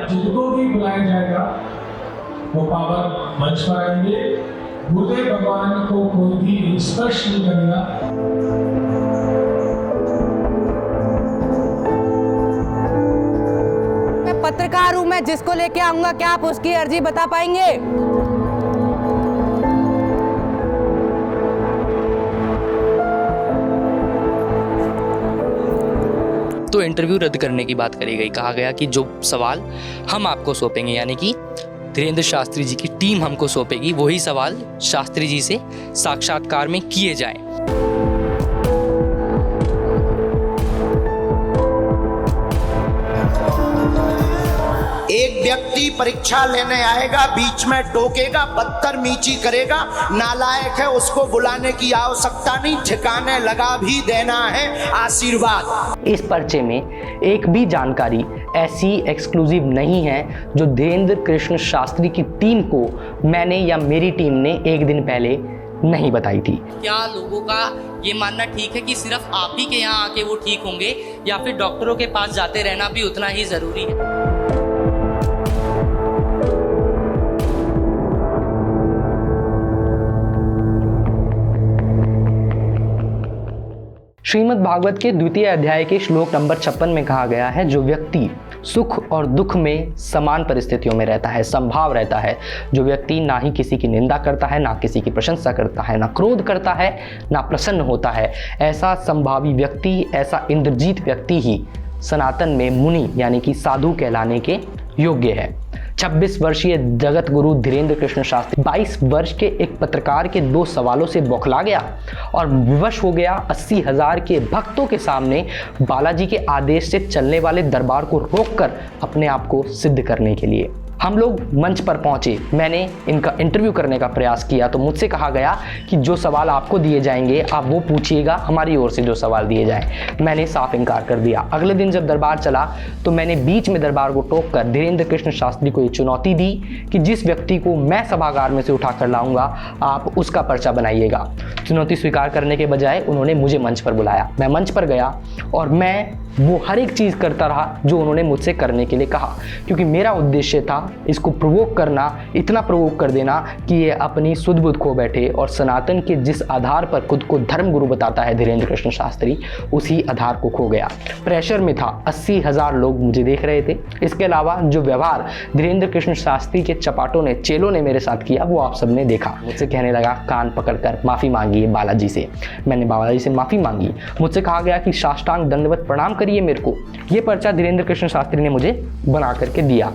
जिनको भी बुलाया जाएगा वो पावन मंच पर आएंगे। गुरुदेव भगवान को कोई भी स्पर्श नहीं करेगा। मैं पत्रकार हूं, मैं जिसको लेके आऊंगा, क्या आप उसकी अर्जी बता पाएंगे? तो इंटरव्यू रद्द करने की बात करी गई। कहा गया कि जो सवाल हम आपको सौंपेंगे, यानी कि धीरेंद्र शास्त्री जी की टीम हमको सौंपेगी, वही सवाल शास्त्री जी से साक्षात्कार में किए जाएं। एक व्यक्ति परीक्षा लेने आएगा, बीच में टोकेगा, बदतमीजी करेगा, नालायक है, उसको बुलाने की आवश्यकता नहीं, ठिकाने लगा भी देना है आशीर्वाद। इस पर्चे में एक भी जानकारी ऐसी एक्सक्लूसिव नहीं है जो धीरेंद्र कृष्ण शास्त्री की टीम को मैंने या मेरी टीम ने एक दिन पहले नहीं बताई थी। क्या लोगों का ये मानना ठीक है कि सिर्फ आप ही के यहाँ आके वो ठीक होंगे, या फिर डॉक्टरों के पास जाते रहना भी उतना ही जरूरी है? श्रीमद् भागवत के द्वितीय अध्याय के श्लोक नंबर 56 में कहा गया है, जो व्यक्ति सुख और दुख में समान परिस्थितियों में रहता है, समभाव रहता है, जो व्यक्ति ना ही किसी की निंदा करता है, ना किसी की प्रशंसा करता है, ना क्रोध करता है, ना प्रसन्न होता है, ऐसा संभावी व्यक्ति, ऐसा इंद्रजीत व्यक्ति ही सनातन में मुनि यानी कि साधु कहलाने के योग्य है। 26 वर्षीय जगत गुरु धीरेंद्र कृष्ण शास्त्री 22 वर्ष के एक पत्रकार के 2 सवालों से बौखला गया और विवश हो गया 80,000 के भक्तों के सामने बालाजी के आदेश से चलने वाले दरबार को रोककर अपने आप को सिद्ध करने के लिए। हम लोग मंच पर पहुंचे, मैंने इनका इंटरव्यू करने का प्रयास किया तो मुझसे कहा गया कि जो सवाल आपको दिए जाएंगे आप वो पूछिएगा, हमारी ओर से जो सवाल दिए जाएं। मैंने साफ इनकार कर दिया। अगले दिन जब दरबार चला तो मैंने बीच में दरबार को टोककर धीरेंद्र कृष्ण शास्त्री को ये चुनौती दी कि जिस व्यक्ति को मैं सभागार में से उठाकर लाऊंगा आप उसका पर्चा बनाइएगा। चुनौती स्वीकार करने के बजाय उन्होंने मुझे मंच पर बुलाया। मैं मंच पर गया और मैं वो हर एक चीज़ करता रहा जो उन्होंने मुझसे करने के लिए कहा, क्योंकि मेरा उद्देश्य था इसको प्रोवोक करना, इतना प्रोवोक कर देना कि ये अपनी सुध बुध खो बैठे और सनातन के जिस आधार पर खुद को धर्म गुरु बताता है धीरेंद्र कृष्ण शास्त्री, उसी आधार को खो गया। प्रेशर में था, 80,000 लोग मुझे देख रहे थे। इसके अलावा जो व्यवहार धीरेंद्र कृष्ण शास्त्री के चपाटों ने, चेलों ने मेरे साथ किया वो आप सबने देखा। मुझसे कहने लगा कान पकड़कर माफ़ी मांगिए बालाजी से। मैंने बालाजी से माफ़ी मांगी। मुझसे कहा गया कि साष्टांग दंडवत प्रणाम करिए मेरे को। ये पर्चा धीरेंद्र कृष्ण शास्त्री ने मुझे बना करके दिया।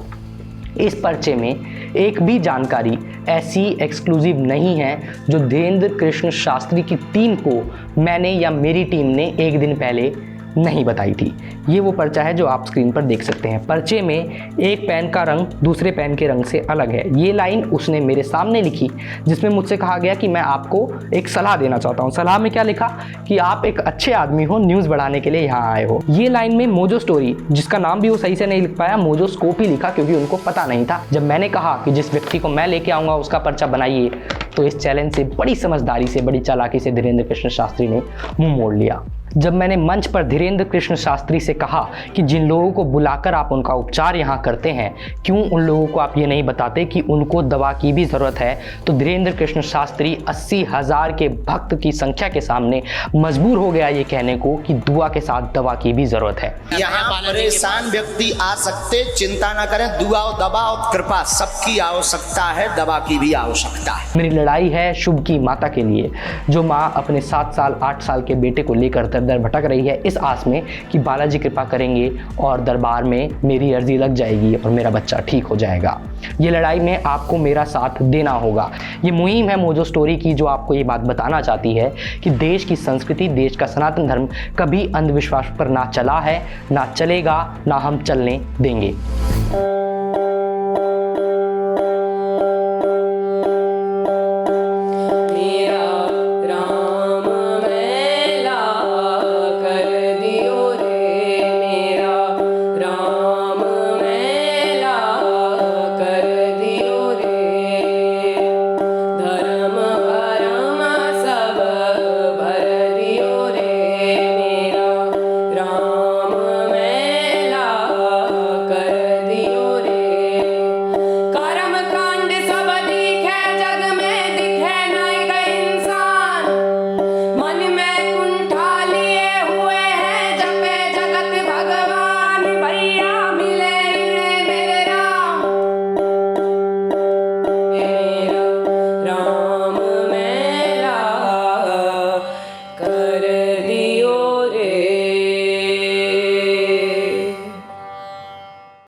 इस पर्चे में एक भी जानकारी ऐसी एक्सक्लूसिव नहीं है जो धीरेंद्र कृष्ण शास्त्री की टीम को मैंने या मेरी टीम ने एक दिन पहले नहीं बताई थी। ये वो पर्चा है जो आप स्क्रीन पर देख सकते हैं। पर्चे में एक पेन का रंग दूसरे पेन के रंग से अलग है। ये लाइन उसने मेरे सामने लिखी जिसमें मुझसे कहा गया कि मैं आपको एक सलाह देना चाहता हूँ। सलाह में क्या लिखा कि आप एक अच्छे आदमी हो, न्यूज़ बढ़ाने के लिए यहाँ आए हो। ये लाइन में मोजो स्टोरी, जिसका नाम भी वो सही से नहीं लिख पाया, मोजो स्कोप ही लिखा क्योंकि उनको पता नहीं था। जब मैंने कहा कि जिस व्यक्ति को मैं लेके आऊँगा उसका पर्चा बनाइए, तो इस चैलेंज से बड़ी समझदारी से, बड़ी चालाकी से धीरेंद्र कृष्ण शास्त्री ने मुंह मोड़ लिया। जब मैंने मंच पर धीरेंद्र कृष्ण शास्त्री से कहा कि जिन लोगों को बुलाकर आप उनका उपचार यहाँ करते हैं, क्यों उन लोगों को आप ये नहीं बताते कि उनको दवा की भी ज़रूरत है, तो धीरेंद्र कृष्ण शास्त्री 80,000 के भक्त की संख्या के सामने मजबूर हो गया ये कहने को कि दुआ के साथ दवा की भी ज़रूरत है। यहाँ परेशान व्यक्ति आ सकते, चिंता ना करें, दुआ और दवा और कृपा सबकी आवश्यकता है, दवा की भी आवश्यकता है। मेरी लड़ाई है शुभ की माता के लिए, जो माँ अपने 7 साल 8 साल के बेटे को लेकर दर भटक रही है इस आस में कि बालाजी कृपा करेंगे और दरबार में मेरी अर्जी लग जाएगी और मेरा बच्चा ठीक हो जाएगा। ये लड़ाई में आपको मेरा साथ देना होगा। ये मुहिम है मोजो स्टोरी की, जो आपको ये बात बताना चाहती है कि देश की संस्कृति, देश का सनातन धर्म कभी अंधविश्वास पर ना चला है, ना चलेगा, ना हम चलने देंगे।